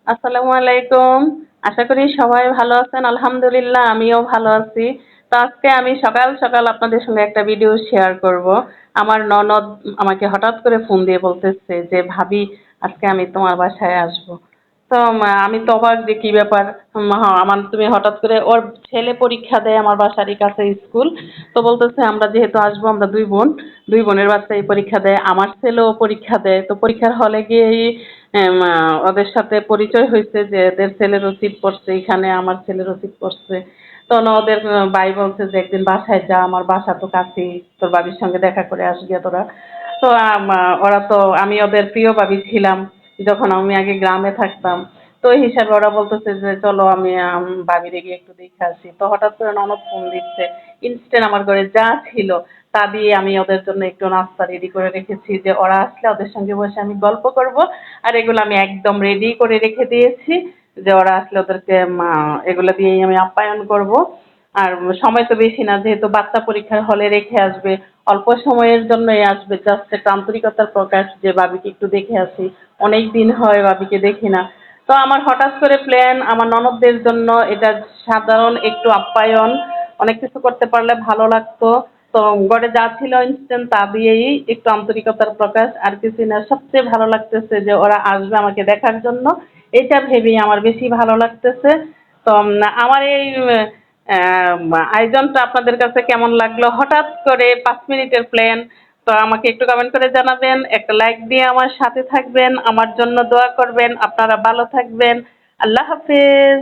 আসসালামু আলাইকুম। আশা করি সবাই ভালো আছেন। আলহামদুলিল্লাহ আমিও ভালো আছি। তো আজকে আমি সকাল সকাল আপনাদের সঙ্গে একটা ভিডিও শেয়ার করব। আমার ননদ আমাকে হঠাৎ করে ফোন দিয়ে বলতেছে যে ভাবি আজকে আমি তোমার বাসায় আসব। তো আমি তো অবাক যে কি ব্যাপার। হ্যাঁ, আমার তুমি হঠাৎ করে ওর ছেলে পরীক্ষা দেয় আমার বাসারই কাছে স্কুল। তো বলতেছে আমরা যেহেতু আসবো আমরা দুই বোনের বাচ্চাই পরীক্ষা দেয়, আমার ছেলেও পরীক্ষা দেয়। তো পরীক্ষার হলে গিয়েই ওদের সাথে পরিচয় হয়েছে যে এদের ছেলেরও সিট পড়ছে এখানে, আমার ছেলেরও সিট পড়ছে। তো ওদের ভাই বলছে যে একদিন বাসায় যা, আমার বাসা তো কাছেই, তোর বাবির সঙ্গে দেখা করে আসবি তোরা। তো ওরা তো, আমি ওদের প্রিয় ভাবি ছিলাম যখন আমি আগে গ্রামে থাকতাম। তো এই হিসাবে ওরা বলতেছে যে চলো আমি ভাবিরে গিয়ে একটু দেখে আসি। তো হঠাৎ করে ননদ ফোন দিচ্ছে। ইনস্ট্যান্ট আমার ঘরে যা ছিল তা দিয়ে আমি ওদের জন্য একটু নাস্তা রেডি করে রেখেছি যে ওরা আসলে ওদের সঙ্গে বসে আমি গল্প করব। আর এগুলো আমি একদম রেডি করে রেখে দিয়েছি যে ওরা আসলে ওদেরকে এগুলো দিয়েই আমি আপ্যায়ন করব। আর সময় তো বেশি না, যেহেতু বাচ্চা পরীক্ষার হলে রেখে আসবে, অল্প সময়ের জন্যই আসবে, জাস্ট একটা আন্তরিকতার প্রকাশ যে ভাবিকে একটু দেখে আসি। অনেক দিন হয় ভাবিকে দেখি না। তো আমার হঠাৎ করে প্ল্যান আমার ননদদের জন্য এটা সাধারণ একটু আপ্যায়ন, অনেক কিছু করতে পারলে ভালো লাগতো। তো ঘরে যা ছিল ইনস্ট্যান্ট তা দিয়েই একটু আন্তরিকতার প্রকাশ, আর কিছু না। সবচেয়ে ভালো লাগতেছে যে ওরা আসবে আমাকে দেখার জন্য, এটা ভেবেই আমার বেশি ভালো লাগতেছে। তো আমার এই আয়োজনটা আপনাদের কাছে কেমন লাগলো? হঠাৎ করে 5 মিনিটের প্ল্যান। তো আমাকে একটু কমেন্ট করে জানাবেন, একটা লাইক দিয়ে আমার সাথে থাকবেন, আমার জন্য দোয়া করবেন। আপনারা ভালো থাকবেন। আল্লাহ হাফেজ।